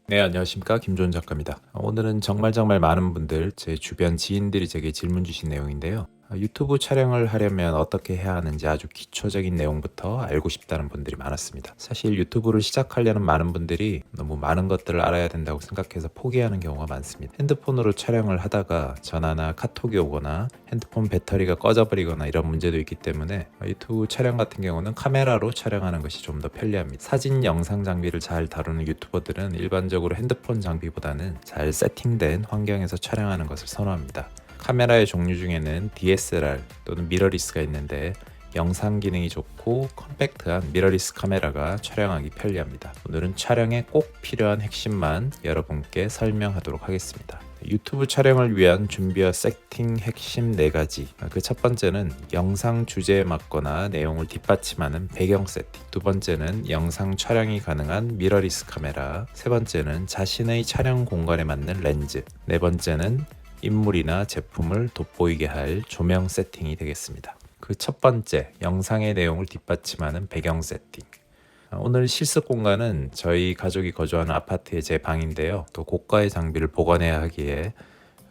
네, 안녕하십니까. 김조은 작가입니다. 오늘은 정말 많은 분들, 제 주변 지인들이 제게 질문 주신 내용인데요. 유튜브 촬영을 하려면 어떻게 해야 하는지 아주 기초적인 내용부터 알고 싶다는 분들이 많았습니다. 사실 유튜브를 시작하려는 많은 분들이 너무 많은 것들을 알아야 된다고 생각해서 포기하는 경우가 많습니다. 핸드폰으로 촬영을 하다가 전화나 카톡이 오거나 핸드폰 배터리가 꺼져버리거나 이런 문제도 있기 때문에 유튜브 촬영 같은 경우는 카메라로 촬영하는 것이 좀 더 편리합니다. 사진, 영상 장비를 잘 다루는 유튜버들은 일반적으로 핸드폰 장비보다는 잘 세팅된 환경에서 촬영하는 것을 선호합니다. 카메라의 종류 중에는 DSLR 또는 미러리스가 있는데 영상 기능이 좋고 컴팩트한 미러리스 카메라가 촬영하기 편리합니다. 오늘은 촬영에 꼭 필요한 핵심만 여러분께 설명하도록 하겠습니다. 유튜브 촬영을 위한 준비와 세팅 핵심 4가지. 그 첫 번째는 영상 주제에 맞거나 내용을 뒷받침하는 배경 세팅. 두 번째는 영상 촬영이 가능한 미러리스 카메라. 세 번째는 자신의 촬영 공간에 맞는 렌즈. 네 번째는 인물이나 제품을 돋보이게 할 조명 세팅이 되겠습니다. 그 첫 번째, 영상의 내용을 뒷받침하는 배경 세팅. 오늘 실습 공간은 저희 가족이 거주하는 아파트의 제 방인데요. 또 고가의 장비를 보관해야 하기에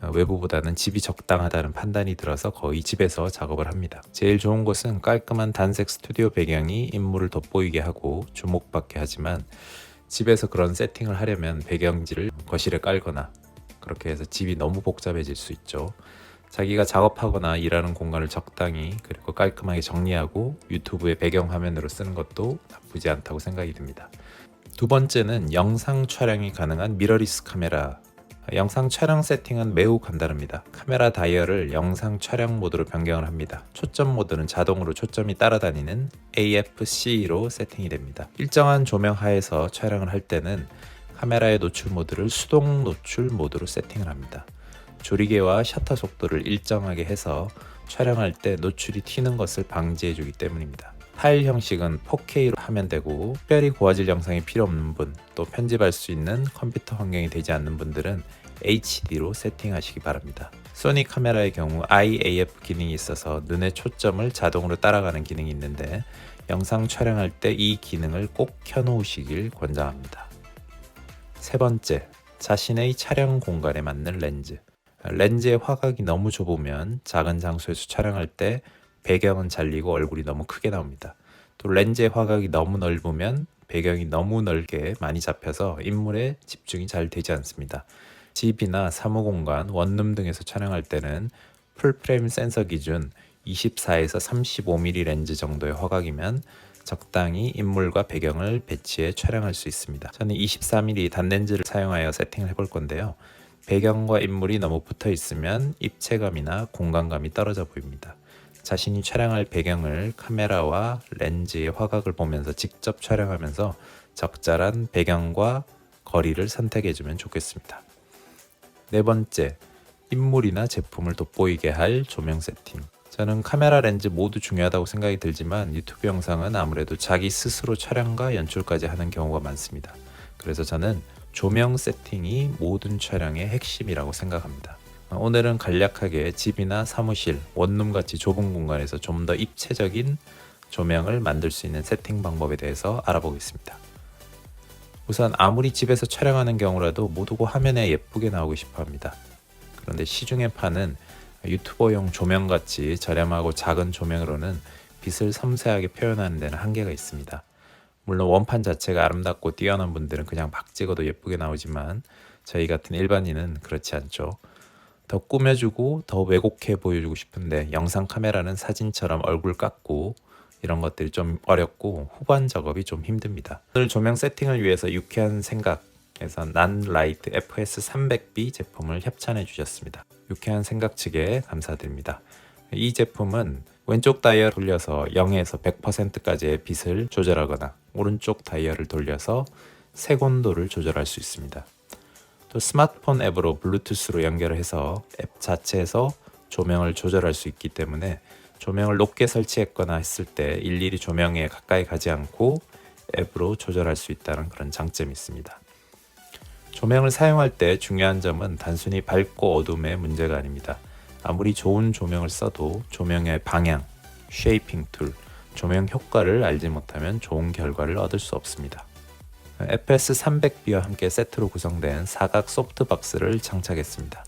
외부보다는 집이 적당하다는 판단이 들어서 거의 집에서 작업을 합니다. 제일 좋은 것은 깔끔한 단색 스튜디오 배경이 인물을 돋보이게 하고 주목받게 하지만 집에서 그런 세팅을 하려면 배경지를 거실에 깔거나 그렇게 해서 집이 너무 복잡해질 수 있죠. 자기가 작업하거나 일하는 공간을 적당히 그리고 깔끔하게 정리하고 유튜브의 배경화면으로 쓰는 것도 나쁘지 않다고 생각이 듭니다. 두 번째는 영상 촬영이 가능한 미러리스 카메라. 영상 촬영 세팅은 매우 간단합니다. 카메라 다이얼을 영상 촬영 모드로 변경을 합니다. 초점 모드는 자동으로 초점이 따라다니는 AFC로 세팅이 됩니다. 일정한 조명 하에서 촬영을 할 때는 카메라의 노출 모드를 수동 노출 모드로 세팅을 합니다. 조리개와 셔터 속도를 일정하게 해서 촬영할 때 노출이 튀는 것을 방지해 주기 때문입니다. 파일 형식은 4K로 하면 되고 특별히 고화질 영상이 필요 없는 분, 또 편집할 수 있는 컴퓨터 환경이 되지 않는 분들은 HD로 세팅하시기 바랍니다. 소니 카메라의 경우 IAF 기능이 있어서 눈의 초점을 자동으로 따라가는 기능이 있는데 영상 촬영할 때 이 기능을 꼭 켜놓으시길 권장합니다. 세 번째, 자신의 촬영 공간에 맞는 렌즈. 렌즈의 화각이 너무 좁으면 작은 장소에서 촬영할 때 배경은 잘리고 얼굴이 너무 크게 나옵니다. 또 렌즈의 화각이 너무 넓으면 배경이 너무 넓게 많이 잡혀서 인물에 집중이 잘 되지 않습니다. 집이나 사무공간, 원룸 등에서 촬영할 때는 풀프레임 센서 기준 24에서 35mm 렌즈 정도의 화각이면 적당히 인물과 배경을 배치해 촬영할 수 있습니다. 저는 24mm 단렌즈를 사용하여 세팅을 해볼 건데요. 배경과 인물이 너무 붙어 있으면 입체감이나 공간감이 떨어져 보입니다. 자신이 촬영할 배경을 카메라와 렌즈의 화각을 보면서 직접 촬영하면서 적절한 배경과 거리를 선택해주면 좋겠습니다. 네 번째, 인물이나 제품을 돋보이게 할 조명 세팅. 저는 카메라 렌즈 모두 중요하다고 생각이 들지만 유튜브 영상은 아무래도 자기 스스로 촬영과 연출까지 하는 경우가 많습니다. 그래서 저는 조명 세팅이 모든 촬영의 핵심이라고 생각합니다. 오늘은 간략하게 집이나 사무실, 원룸같이 좁은 공간에서 좀 더 입체적인 조명을 만들 수 있는 세팅 방법에 대해서 알아보겠습니다. 우선 아무리 집에서 촬영하는 경우라도 모두가 화면에 예쁘게 나오고 싶어 합니다. 그런데 시중에 파는 유튜버용 조명같이 저렴하고 작은 조명으로는 빛을 섬세하게 표현하는 데는 한계가 있습니다. 물론 원판 자체가 아름답고 뛰어난 분들은 그냥 막 찍어도 예쁘게 나오지만 저희 같은 일반인은 그렇지 않죠. 더 꾸며주고 더 왜곡해 보여주고 싶은데 영상 카메라는 사진처럼 얼굴 깎고 이런 것들이 좀 어렵고 후반 작업이 좀 힘듭니다. 오늘 조명 세팅을 위해서 유쾌한 생각에서 난라이트 FS300B 제품을 협찬해 주셨습니다. 유쾌한 생각 측에 감사드립니다. 이 제품은 왼쪽 다이얼 돌려서 0에서 100%까지의 빛을 조절하거나 오른쪽 다이얼을 돌려서 색온도를 조절할 수 있습니다. 또 스마트폰 앱으로 블루투스로 연결해서 앱 자체에서 조명을 조절할 수 있기 때문에 조명을 높게 설치했거나 했을 때 일일이 조명에 가까이 가지 않고 앱으로 조절할 수 있다는 그런 장점이 있습니다. 조명을 사용할 때 중요한 점은 단순히 밝고 어둠의 문제가 아닙니다. 아무리 좋은 조명을 써도 조명의 방향, 쉐이핑 툴, 조명 효과를 알지 못하면 좋은 결과를 얻을 수 없습니다. FS 300B와 함께 세트로 구성된 사각 소프트박스를 장착했습니다.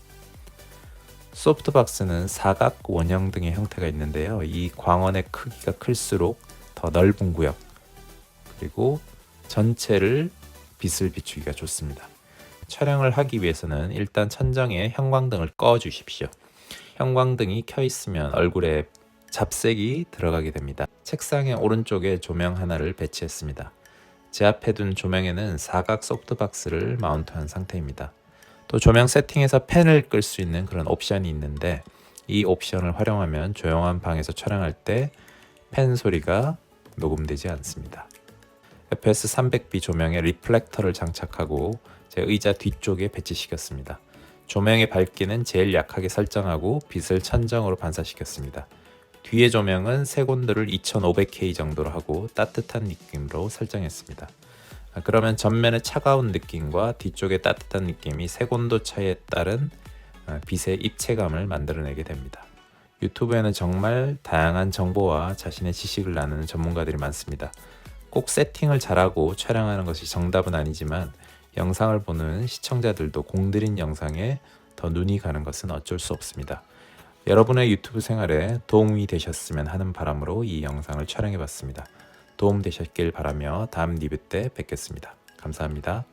소프트박스는 사각, 원형 등의 형태가 있는데요. 이 광원의 크기가 클수록 더 넓은 구역, 그리고 전체를 빛을 비추기가 좋습니다. 촬영을 하기 위해서는 일단 천정에 형광등을 꺼 주십시오. 형광등이 켜 있으면 얼굴에 잡색이 들어가게 됩니다. 책상의 오른쪽에 조명 하나를 배치했습니다. 제 앞에 둔 조명에는 사각 소프트박스를 마운트한 상태입니다. 또 조명 세팅에서 펜을 끌 수 있는 그런 옵션이 있는데, 이 옵션을 활용하면 조용한 방에서 촬영할 때 펜 소리가 녹음되지 않습니다. FS 300B 조명에 리플렉터를 장착하고 제 의자 뒤쪽에 배치시켰습니다. 조명의 밝기는 제일 약하게 설정하고 빛을 천정으로 반사시켰습니다. 뒤의 조명은 색온도를 2500K 정도로 하고 따뜻한 느낌으로 설정했습니다. 그러면 전면의 차가운 느낌과 뒤쪽의 따뜻한 느낌이 색온도 차이에 따른 빛의 입체감을 만들어내게 됩니다. 유튜브에는 정말 다양한 정보와 자신의 지식을 나누는 전문가들이 많습니다. 꼭 세팅을 잘하고 촬영하는 것이 정답은 아니지만, 영상을 보는 시청자들도 공들인 영상에 더 눈이 가는 것은 어쩔 수 없습니다. 여러분의 유튜브 생활에 도움이 되셨으면 하는 바람으로 이 영상을 촬영해 봤습니다. 도움 되셨길 바라며 다음 리뷰 때 뵙겠습니다. 감사합니다.